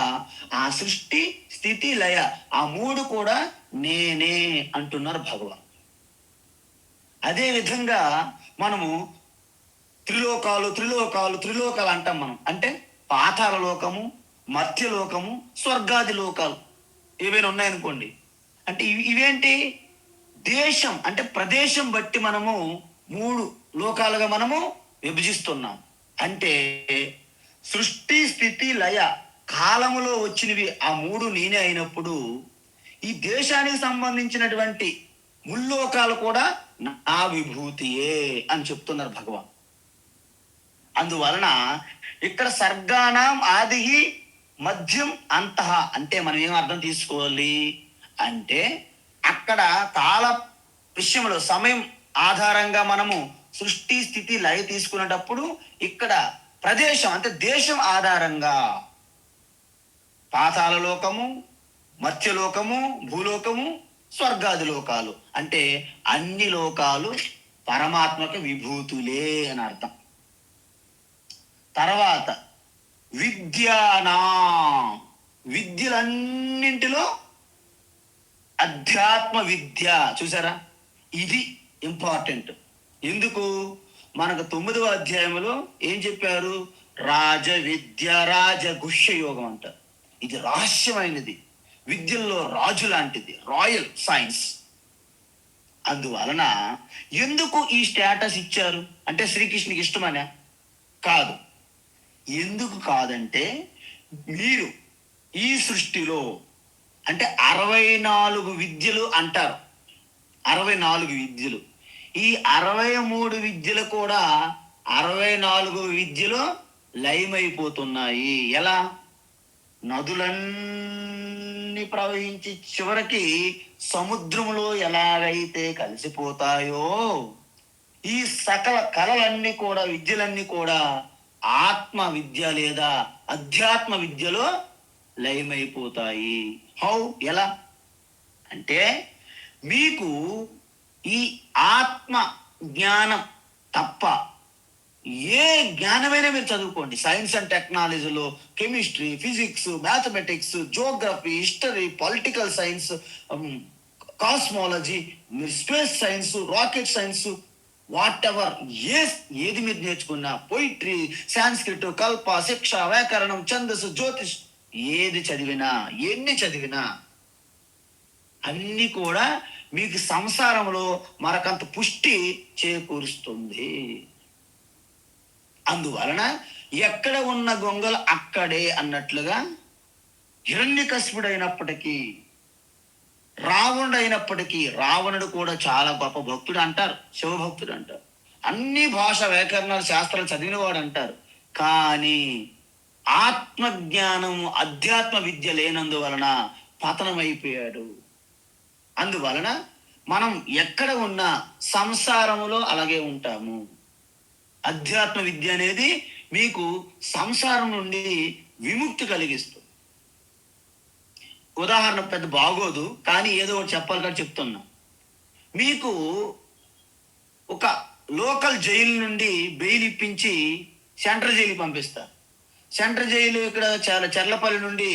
ఆ సృష్టి స్థితి లయ ఆ 3 కూడా నేనే అంటున్నారు భగవాన్. అదే విధంగా మనము త్రిలోకాలు త్రిలోకాలు త్రిలోకాలు అంటాం మనం. అంటే పాతాళ లోకము, మధ్యలోకము, స్వర్గాది లోకాలు ఏవైనా ఉన్నాయనుకోండి. అంటే ఇవేంటి? దేశం అంటే ప్రదేశం బట్టి మనము 3 లోకాలుగా మనము విభజిస్తున్నాం. అంటే సృష్టి స్థితి లయ కాలములో వచ్చినవి ఆ 3 నేనే అయినప్పుడు ఈ దేశానికి సంబంధించినటువంటి ముల్లోకాలు కూడా నా విభూతియే అని చెప్తున్నారు భగవాన్. అందువలన ఇక్కడ సర్గానాం ఆది మధ్యం అంతః అంటే మనం ఏం అర్థం తీసుకోవాలి అంటే, అక్కడ కాల విషయంలో సమయం ఆధారంగా మనము సృష్టి స్థితి లయ తీసుకునేటప్పుడు ఇక్కడ ప్రదేశం అంటే దేశం ఆధారంగా పాతాళ లోకము, మత్స్యలోకము, భూలోకము, స్వర్గాది లోకాలు అంటే అన్ని లోకాలు పరమాత్మక విభూతులే అని అర్థం. తర్వాత విద్యానా విద్యలన్నింటిలో అధ్యాత్మ విద్య. చూసారా, ఇది ఇంపార్టెంట్. ఎందుకు? మనకు 9వ అధ్యాయంలో ఏం చెప్పారు? రాజ విద్య, రాజగుహ్య యోగం అంటారు. ఇది రహస్యమైనది, విద్యల్లో రాజు లాంటిది, రాయల్ సైన్స్. అందువలన ఎందుకు ఈ స్టేటస్ ఇచ్చారు అంటే శ్రీకృష్ణునికి ఇష్టమనే కాదు. ఎందుకు కాదంటే, మీరు ఈ సృష్టిలో అంటే 64 విద్యలు అంటారు, 64 విద్యలు. ఈ 63 విద్యలు కూడా 64 విద్యలు లయమైపోతున్నాయి. ఎలా? నదులన్నీ ప్రవహించి చివరికి సముద్రములో ఎలాగైతే కలిసిపోతాయో, ఈ సకల కళలన్నీ కూడా, విద్యలన్నీ కూడా ఆత్మ విద్య లేదా అధ్యాత్మ విద్యలో లయమైపోతాయి. హౌ? ఎలా అంటే, మీకు ఈ ఆత్మ జ్ఞానం తప్ప ఏ జ్ఞానమైనా మీరు చదువుకోండి, సైన్స్ అండ్ టెక్నాలజీలో chemistry, physics, mathematics, Geography, history, political science, cosmology, space science, rocket science, what ever, ఏది మీరు నేర్చుకున్నా, పొయిట్రీ, సాంస్క్రిట్, కల్ప, శిక్ష, వ్యాకరణం, ఛందస్సు, జ్యోతిష్, ఏది చదివినా, ఎన్ని చదివినా అన్ని కూడా మీకు సంసారంలో మరకంత పుష్టి చేకూరుస్తుంది. అందువలన ఎక్కడ ఉన్న గొంగలు అక్కడే అన్నట్లుగా హిరణ్యకశిపుడైనప్పటికీ, రావణుడైనప్పటికీ, రావణుడు కూడా చాలా గొప్ప భక్తుడు అంటారు, శివభక్తుడు అంటారు, అన్ని భాష వ్యాకరణాలు శాస్త్రాలు చదివిన వాడు అంటారు. కానీ ఆత్మజ్ఞానం, అధ్యాత్మ విద్య లేనందువలన పతనమైపోయాడు. అందువలన మనం ఎక్కడ ఉన్నా సంసారములో అలాగే ఉంటాము. అధ్యాత్మ విద్య అనేది మీకు సంసారం నుండి విముక్తి కలిగిస్తుంది. ఉదాహరణ పెద్ద బాగోదు, కానీ ఏదో ఒకటి చెప్పాలి కాబట్టి చెప్తున్నా. మీకు ఒక లోకల్ జైలు నుండి బెయిల్ ఇప్పించి సెంట్రల్ జైలుకి పంపిస్తారు. సెంట్రల్ జైలు ఇక్కడ చర్లపల్లి నుండి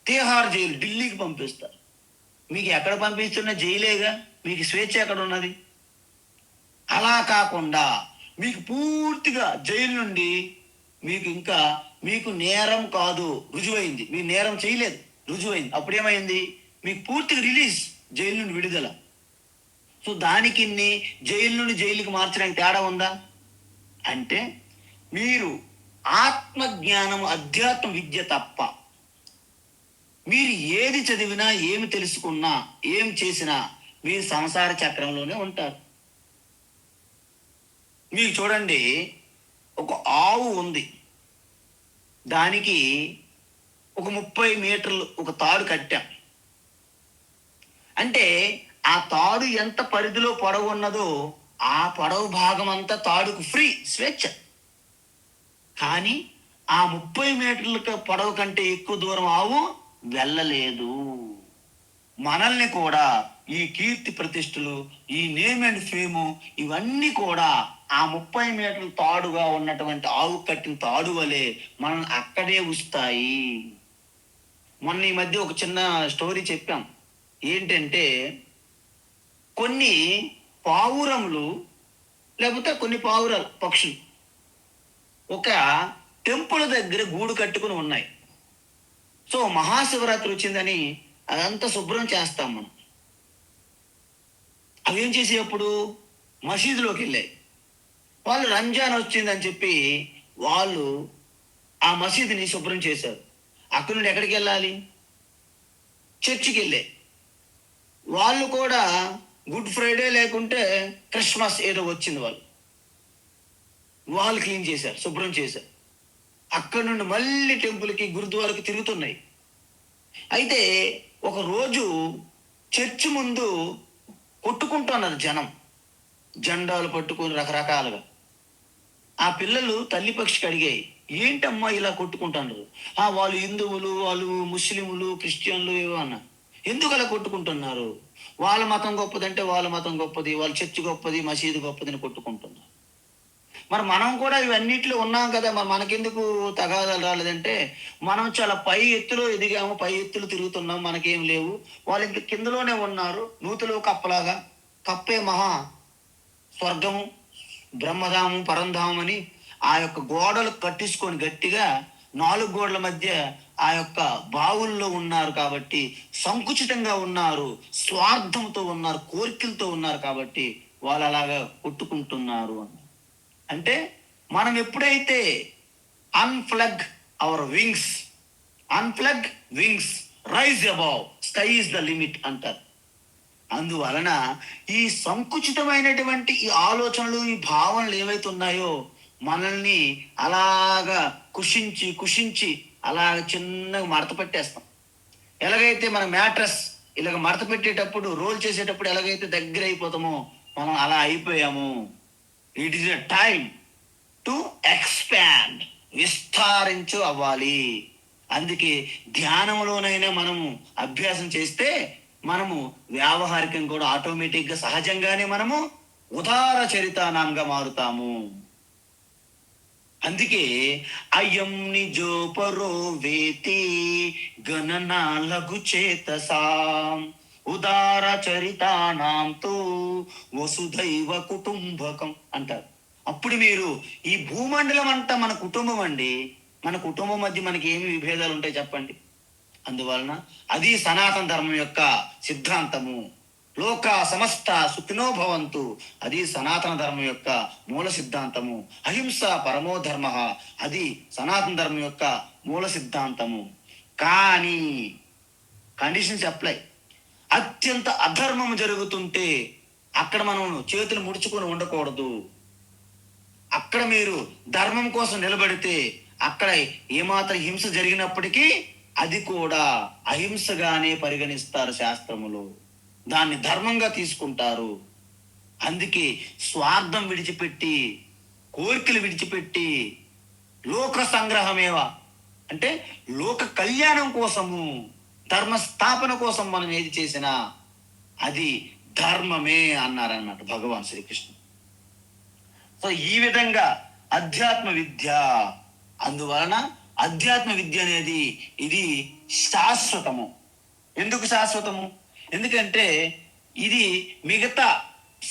తీహార్ జైలు ఢిల్లీకి పంపిస్తారు. మీకు ఎక్కడ పంపిస్తున్న జైలేగా, మీకు స్వేచ్ఛ ఎక్కడ ఉన్నది? అలా కాకుండా మీకు పూర్తిగా జైలు నుండి మీకు నేరం కాదు రుజువైంది, మీరు నేరం చేయలేదు, రుజువైంది, అప్పుడేమైంది? మీకు పూర్తిగా రిలీజ్, జైలు నుండి విడుదల. సో దానికి జైలు నుండి జైలుకి మార్చడానికి తేడా ఉందా అంటే, మీరు ఆత్మజ్ఞానం, అధ్యాత్మ విద్య తప్ప మీరు ఏది చదివినా, ఏమి తెలుసుకున్నా, ఏం చేసినా మీరు సంసార చక్రంలోనే ఉంటారు. మీరు చూడండి, ఒక ఆవు ఉంది, దానికి ఒక 30 మీటర్లు ఒక తాడు కట్టాం అంటే, ఆ తాడు ఎంత పరిధిలో పొడవు ఉన్నదో ఆ పొడవు భాగం అంతా తాడుకు ఫ్రీ, స్వేచ్ఛ. కానీ ఆ 30 మీటర్ల పొడవు కంటే ఎక్కువ దూరం ఆవు వెళ్ళలేదు. మనల్ని కూడా ఈ కీర్తి ప్రతిష్టలు, ఈ నేమ్ అండ్ ఫేము, ఇవన్నీ కూడా ఆ 30 మీటర్ల తాడుగా ఉన్నటువంటి ఆవు కట్టిన తాడు వలె మనల్ని అక్కడే ఉంచుతాయి. మొన్న ఈ మధ్య ఒక చిన్న స్టోరీ చెప్పాం. ఏంటంటే, కొన్ని పావురములు, లేకపోతే కొన్ని పావురాలు, పక్షులు ఒక టెంపుల్ దగ్గర గూడు కట్టుకుని ఉన్నాయి. సో మహాశివరాత్రి వచ్చిందని అదంతా శుభ్రం చేస్తాం మనం. అవేం చేసేటప్పుడు మసీదులోకి వెళ్ళాయి. వాళ్ళు రంజాన్ వచ్చిందని చెప్పి వాళ్ళు ఆ మసీదుని శుభ్రం చేశారు. అక్కడి నుండి ఎక్కడికి వెళ్ళాలి? చర్చికి వెళ్ళే వాళ్ళు కూడా గుడ్ ఫ్రైడే లేకుంటే క్రిస్మస్ ఏదో వచ్చింది, వాళ్ళు క్లీన్ చేశారు, శుభ్రం చేశారు. అక్కడి నుండి మళ్ళీ టెంపుల్కి, గురుద్వారాకి తిరుగుతున్నాయి. అయితే ఒక రోజు చర్చి ముందు కొట్టుకుంటున్నారు జనం, జెండాలు పట్టుకొని రకరకాలుగా. ఆ పిల్లలు తల్లి పక్షికి అడిగాయి, ఏంటమ్మా ఇలా కొట్టుకుంటున్నారు? వాళ్ళు హిందువులు, వాళ్ళు ముస్లింలు, క్రిస్టియన్లు ఏవో అన్న. ఎందుకు అలా కొట్టుకుంటున్నారు? వాళ్ళ మతం గొప్పదంటే వాళ్ళ మతం గొప్పది, వాళ్ళ చర్చి గొప్పది, మసీదు గొప్పదని కొట్టుకుంటున్నారు. మరి మనం కూడా ఇవన్నిట్లో ఉన్నాం కదా, మరి మనకెందుకు తగాదాలు రాలేదంటే మనం చాలా పై ఎత్తులో ఎదిగాము, పై ఎత్తులు తిరుగుతున్నాం, మనకేం లేవు. వాళ్ళు ఇంక కిందలోనే ఉన్నారు, నూతిలో కప్పలాగా. కప్పే మహా స్వర్గము, బ్రహ్మధామం, పరంధామం అని ఆ యొక్క గోడలు కట్టించుకొని గట్టిగా 4 గోడల మధ్య ఆ యొక్క బావుల్లో ఉన్నారు కాబట్టి సంకుచితంగా ఉన్నారు, స్వార్థంతో ఉన్నారు, కోరికలతో ఉన్నారు కాబట్టి వాళ్ళు అలాగా కొట్టుకుంటున్నారు అని. అంటే మనం ఎప్పుడైతే unfurl our wings, unfurl wings, rise above, sky is the limit అంటారు. అందువలన ఈ సంకుచితమైనటువంటి ఈ ఆలోచనలు, ఈ భావనలు ఏవైతే ఉన్నాయో మనల్ని అలాగా కుషించి కుషించి అలాగ చిన్నగా మడత పెట్టేస్తాం. ఎలాగైతే మన మ్యాట్రస్ ఇలాగ మడత పెట్టేటప్పుడు, రోల్ చేసేటప్పుడు ఎలాగైతే దగ్గర అయిపోతామో మనం అలా అయిపోయాము. It is a time to expand, విస్తారించు అవ్వాలి. అందుకే ధ్యానంలోనైనా మనము అభ్యాసం చేస్తే మనము వ్యావహారికం కూడా ఆటోమేటిక్గా సహజంగానే మనము ఉదార చరితానాంగా మారుతాము. అందుకే అయం నిజోపరో వేతి గణనా లఘు చేతసాం ఉదార చరితానాంతో వసుధైవ కుటుంబకం అంటారు. అప్పుడు మీరు ఈ భూమండలం అంతా మన కుటుంబం అండి. మన కుటుంబం మధ్య మనకి ఏమి విభేదాలు ఉంటాయి చెప్పండి? అందువలన అది సనాతన ధర్మం యొక్క సిద్ధాంతము. లోక సమస్త సుఖినో భవంతు, అది సనాతన ధర్మం యొక్క మూల సిద్ధాంతము. అహింస పరమో ధర్మ, అది సనాతన ధర్మం యొక్క మూల సిద్ధాంతము. కానీ కండిషన్స్ అప్లై. అత్యంత అధర్మం జరుగుతుంటే అక్కడ మనం చేతులు ముడుచుకొని ఉండకూడదు. అక్కడ మీరు ధర్మం కోసం నిలబడితే అక్కడ ఏమాత్రం హింస జరిగినప్పటికీ అది కూడా అహింసగానే పరిగణిస్తారు శాస్త్రములో, దాన్ని ధర్మంగా తీసుకుంటారు. అందుకే స్వార్థం విడిచిపెట్టి, కోరికలు విడిచిపెట్టి, లోక సంగ్రహమేవా అంటే లోక కళ్యాణం కోసము, ధర్మ స్థాపన కోసం మనం ఏది చేసినా అది ధర్మమే అన్నారన్నమాట భగవాన్ శ్రీకృష్ణుడు. సో ఈ విధంగా అధ్యాత్మ విద్య, అందువలన అధ్యాత్మ విద్య అనేది ఇది శాశ్వతము. ఎందుకు శాశ్వతము? ఎందుకంటే ఇది మిగతా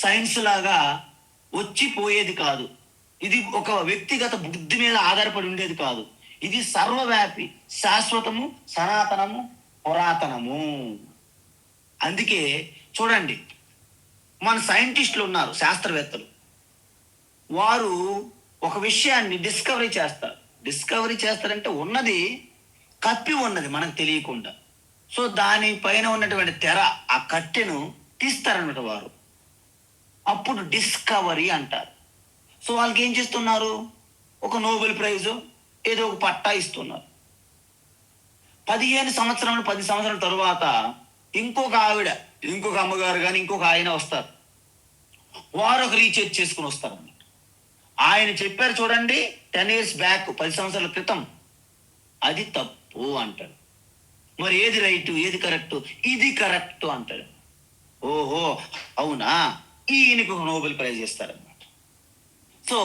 సైన్స్ లాగా వచ్చిపోయేది కాదు. ఇది ఒక వ్యక్తిగత బుద్ధి మీద ఆధారపడి ఉండేది కాదు. ఇది సర్వవ్యాపి, శాశ్వతము, సనాతనము, పురాతనము. అందుకే చూడండి, మన సైంటిస్టులు ఉన్నారు, శాస్త్రవేత్తలు. వారు ఒక విషయాన్ని డిస్కవరీ చేస్తారంటే ఉన్నది కప్పి ఉన్నది మనకు తెలియకుండా. సో దానిపైన ఉన్నటువంటి తెర, ఆ కట్టెను తీస్తారన్నమాట వారు. అప్పుడు డిస్కవరీ అంటారు. సో వాళ్ళకి ఏం చేస్తున్నారు? ఒక నోబెల్ ప్రైజు ఏదో ఒక పట్టా ఇస్తున్నారు. 10 సంవత్సరాల తరువాత ఇంకొక ఆవిడ, ఇంకొక అమ్మగారు కానీ ఇంకొక ఆయన వస్తారు. వారు ఒక రీసెర్చ్ చేసుకుని వస్తారు అన్నమాట. ఆయన చెప్పారు చూడండి 10 years బ్యాక్, 10 సంవత్సరాల క్రితం, అది తప్పు అంటాడు. మరి ఏది రైట్, ఏది కరెక్ట్? ఇది కరెక్ట్ అంటాడు. ఓహో అవునా, ఈయనకు నోబెల్ ప్రైజ్ ఇస్తారన్నమాట. సో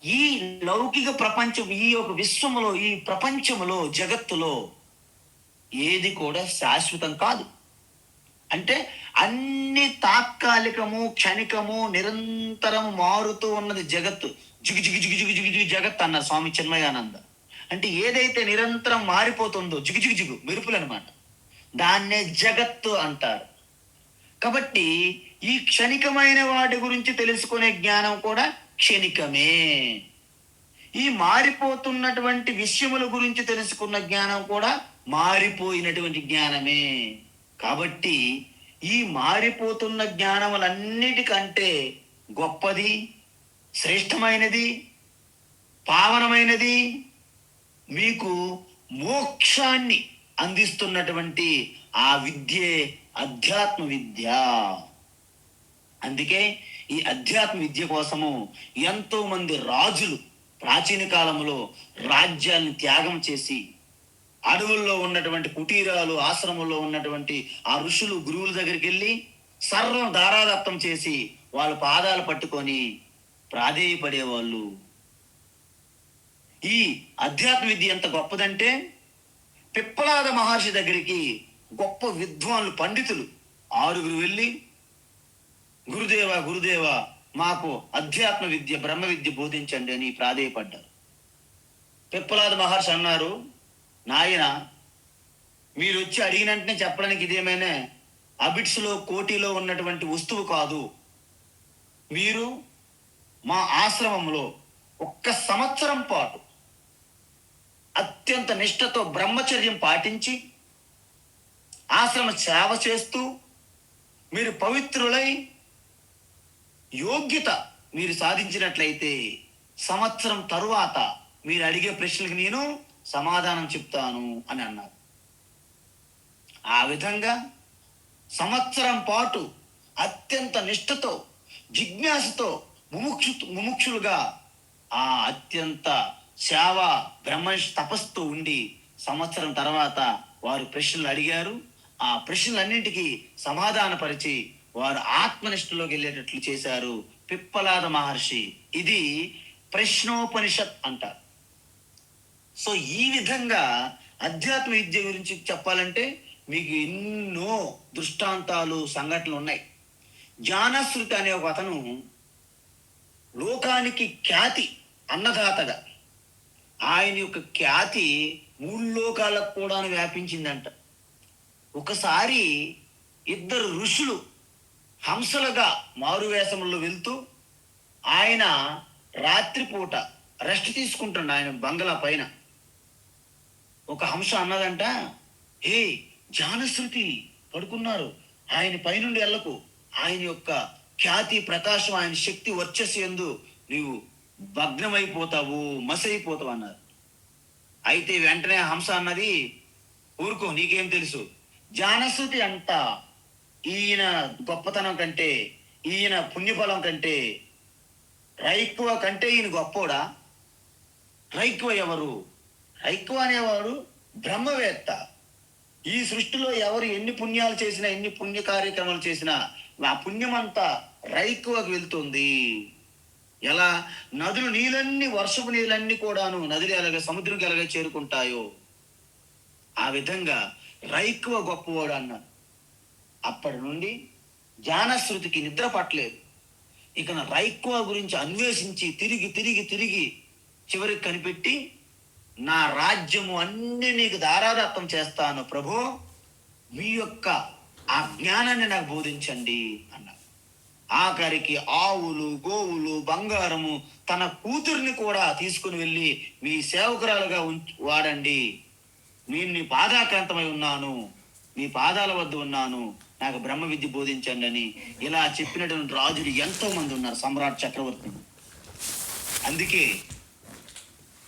ఈ లౌకిక ప్రపంచం, ఈ యొక్క విశ్వములో, ఈ ప్రపంచములో, జగత్తులో ఏది కూడా శాశ్వతం కాదు. అంటే అన్ని తాత్కాలికము, క్షణికము, నిరంతరము మారుతూ ఉన్నది జగత్తు. జిగు జిగు జిగు జిగు జిగు జిగు జగత్ అన్నారు స్వామి చిన్మయానంద. అంటే ఏదైతే నిరంతరం మారిపోతుందో, జిగు జిగు జిగు మెరుపులు అనమాట, దాన్నే జగత్తు అంటారు. కాబట్టి ఈ క్షణికమైన వాటి గురించి తెలుసుకునే జ్ఞానం కూడా క్షణికమే. ఈ మారిపోతున్నటువంటి విషయముల గురించి తెలుసుకున్న జ్ఞానం కూడా మారిపోయినటువంటి జ్ఞానమే. కాబట్టి ఈ మారిపోతున్న జ్ఞానములన్నిటికంటే గొప్పది, శ్రేష్టమైనది, పావనమైనది, మీకు మోక్షాన్ని అందిస్తున్నటువంటి ఆ విద్యే అధ్యాత్మ విద్య. అందుకే ఈ అధ్యాత్మ విద్య కోసము ఎంతో మంది రాజులు ప్రాచీన కాలంలో రాజ్యాన్ని త్యాగం చేసి అడవుల్లో ఉన్నటువంటి కుటీరాలు, ఆశ్రమంలో ఉన్నటువంటి ఆ ఋషులు, గురువుల దగ్గరికి వెళ్ళి సర్వం దారాదత్తం చేసి వాళ్ళ పాదాలు పట్టుకొని ప్రాధేయపడేవాళ్ళు. ఈ అధ్యాత్మ విద్య ఎంత గొప్పదంటే పిప్పలాద మహర్షి దగ్గరికి గొప్ప విద్వాన్లు పండితులు 6 వెళ్ళి, గురుదేవ గురుదేవ మాకు అధ్యాత్మ విద్య బ్రహ్మ విద్య బోధించండి అని ప్రాధేయపడ్డారు. పిప్పలాద మహర్షి అన్నారు, నాయన మీరు వచ్చి అడిగినంటనే చెప్పడానికి ఇదేమైనా అబిడ్స్లో కోటిలో ఉన్నటువంటి వస్తువు కాదు. మీరు మా ఆశ్రమంలో 1 సంవత్సరం పాటు అత్యంత నిష్ఠతో బ్రహ్మచర్యం పాటించి ఆశ్రమ సేవ చేస్తూ మీరు పవిత్రులై యోగ్యత మీరు సాధించినట్లయితే సంవత్సరం తరువాత మీరు అడిగే ప్రశ్నలకు నేను సమాధానం చెప్తాను అని అన్నారు. ఆ విధంగా సంవత్సరం పాటు అత్యంత నిష్ఠతో జిజ్ఞాసతో ముముక్షులుగా ఆ అత్యంత సేవ బ్రహ్మ తపస్సుతో ఉండి సంవత్సరం తర్వాత వారు ప్రశ్నలు అడిగారు. ఆ ప్రశ్నలన్నింటికీ సమాధానపరిచి వారు ఆత్మనిష్టలోకి వెళ్ళేటట్లు చేశారు పిప్పలాద మహర్షి. ఇది ప్రశ్నోపనిషత్ అంటారు. సో ఈ విధంగా అధ్యాత్మ విద్య గురించి చెప్పాలంటే మీకు ఎన్నో దృష్టాంతాలు సంఘటనలు ఉన్నాయి. జ్ఞానశ్రుతి అనే ఒక అతను లోకానికి ఖ్యాతి అన్నదాతగా, ఆయన యొక్క ఖ్యాతి 3 లోకాలకు కూడా వ్యాపించిందంట. ఒకసారి 2 ఋషులు హంసలుగా మారువేషంలో వెళ్తూ ఆయన రాత్రిపూట రెస్ట్ తీసుకుంటుండ ఆయన బంగళా పైన. ఒక హంస అన్నదంట, హే జ్ఞానశ్రుతి పడుకున్నారు, ఆయన పైనుండి వెళ్ళకు, ఆయన యొక్క ఖ్యాతి ప్రకాశం ఆయన శక్తి వర్చస్సు యందు నీవు భగ్నమైపోతావు, మసైపోతావు అన్నారు. అయితే వెంటనే హంస అన్నది, ఊరుకో నీకేం తెలుసు, జ్ఞానశ్రుతి అంట ఈయన గొప్పతనం కంటే, ఈయన పుణ్యఫలం కంటే, రైక్కువ కంటే ఈయన గొప్పోడా? రైక్కువ ఎవరు? రైక్కువ అనేవాడు బ్రహ్మవేత్త. ఈ సృష్టిలో ఎవరు ఎన్ని పుణ్యాలు చేసినా, ఎన్ని పుణ్య కార్యక్రమాలు చేసినా ఆ పుణ్యమంతా రైక్కువకు వెళ్తుంది. ఎలా నదులు నీళ్ళన్నీ, వర్షపు నీళ్ళన్నీ కూడాను నదులు ఎలాగ సముద్రంకి ఎలాగ చేరుకుంటాయో ఆ విధంగా రైక్కువ గొప్పవాడు అన్నాడు. అప్పటి నుండి జ్ఞానశ్రుతికి నిద్ర పట్టలేదు. ఇక రైక్కువ గురించి అన్వేషించి తిరిగి తిరిగి తిరిగి చివరికి కనిపెట్టి, నా రాజ్యము అన్ని నీకు దారాదత్తం చేస్తాను ప్రభు, మీ యొక్క ఆ జ్ఞానాన్ని నాకు బోధించండి అన్నారు. ఆఖరికి ఆవులు, గోవులు, బంగారము, తన కూతుర్ని కూడా తీసుకుని వెళ్ళి మీ సేవకురాలుగా వాడండి, నేను నీ పాదాక్రాంతమై ఉన్నాను, మీ పాదాల వద్ద ఉన్నాను, నాకు బ్రహ్మ విద్య బోధించండి అని ఇలా చెప్పినటువంటి రాజులు ఎంతో మంది ఉన్నారు, సమ్రాట్ చక్రవర్తి. అందుకే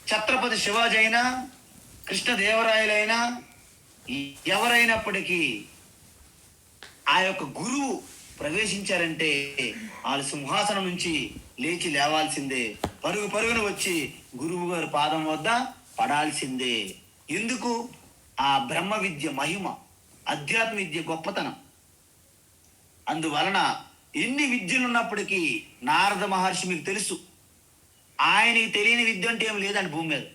ఛత్రపతి శివాజీ అయినా, కృష్ణదేవరాయలైనా, ఎవరైనప్పటికీ ఆ యొక్క గురువు ప్రవేశించారంటే వాళ్ళు సింహాసనం నుంచి లేచి లేవాల్సిందే, పరుగు పరుగున వచ్చి గురువు గారి పాదం వద్ద పడాల్సిందే. ఎందుకు? ఆ బ్రహ్మ విద్య మహిమ, అధ్యాత్మ విద్య గొప్పతనం. అందువలన ఎన్ని విద్యలు ఉన్నప్పటికీ నారద మహర్షి మీకు తెలుసు, ఆయనకి తెలియని విద్య అంటే ఏం లేదండి భూమి మీద.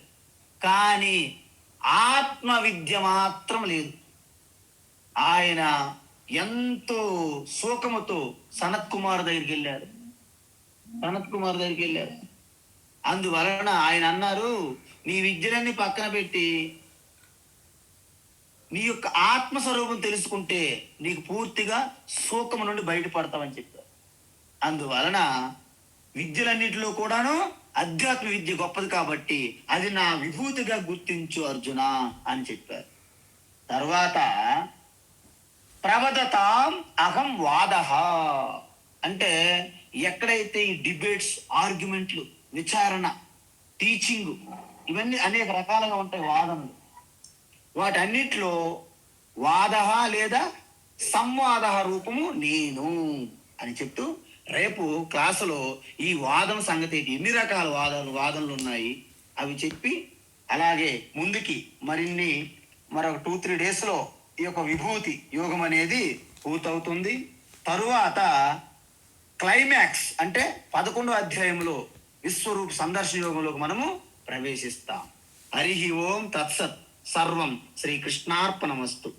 కానీ ఆత్మ విద్య మాత్రం లేదు. ఆయన ఎంతో శోకముతో సనత్ కుమార్ దగ్గరికి వెళ్ళారు. అందువలన ఆయన అన్నారు, నీ విద్యలన్నీ పక్కన పెట్టి నీ యొక్క ఆత్మస్వరూపం తెలుసుకుంటే నీకు పూర్తిగా శోకము నుండి బయటపడతావని చెప్పారు. అందువలన విద్యలన్నిటిలో కూడాను అధ్యాత్మ విద్య గొప్పది కాబట్టి అది నా విభూతిగా గుర్తించు అర్జున అని చెప్పారు. తర్వాత ప్రవదతాం అహం వాదః అంటే ఎక్కడైతే ఈ డిబేట్స్, ఆర్గ్యుమెంట్లు, విచారణ, టీచింగ్ ఇవన్నీ అనేక రకాలుగా ఉంటాయి వాదనలు, వాటన్నిటిలో వాదః లేదా సంవాద రూపము నేను అని చెప్తూ రేపు క్లాసులో ఈ వాదన సంగతి, ఎన్ని రకాల వాదనలు ఉన్నాయి అవి చెప్పి, అలాగే ముందుకి మరొక 2-3 డేస్లో ఈ యొక్క విభూతి యోగం అనేది పూర్తవుతుంది. తరువాత క్లైమాక్స్ అంటే 11వ అధ్యాయంలో విశ్వరూప సందర్శన యోగంలోకి మనము ప్రవేశిస్తాం. హరి ఓం తత్సత్. సర్వం శ్రీకృష్ణార్పణమస్తు.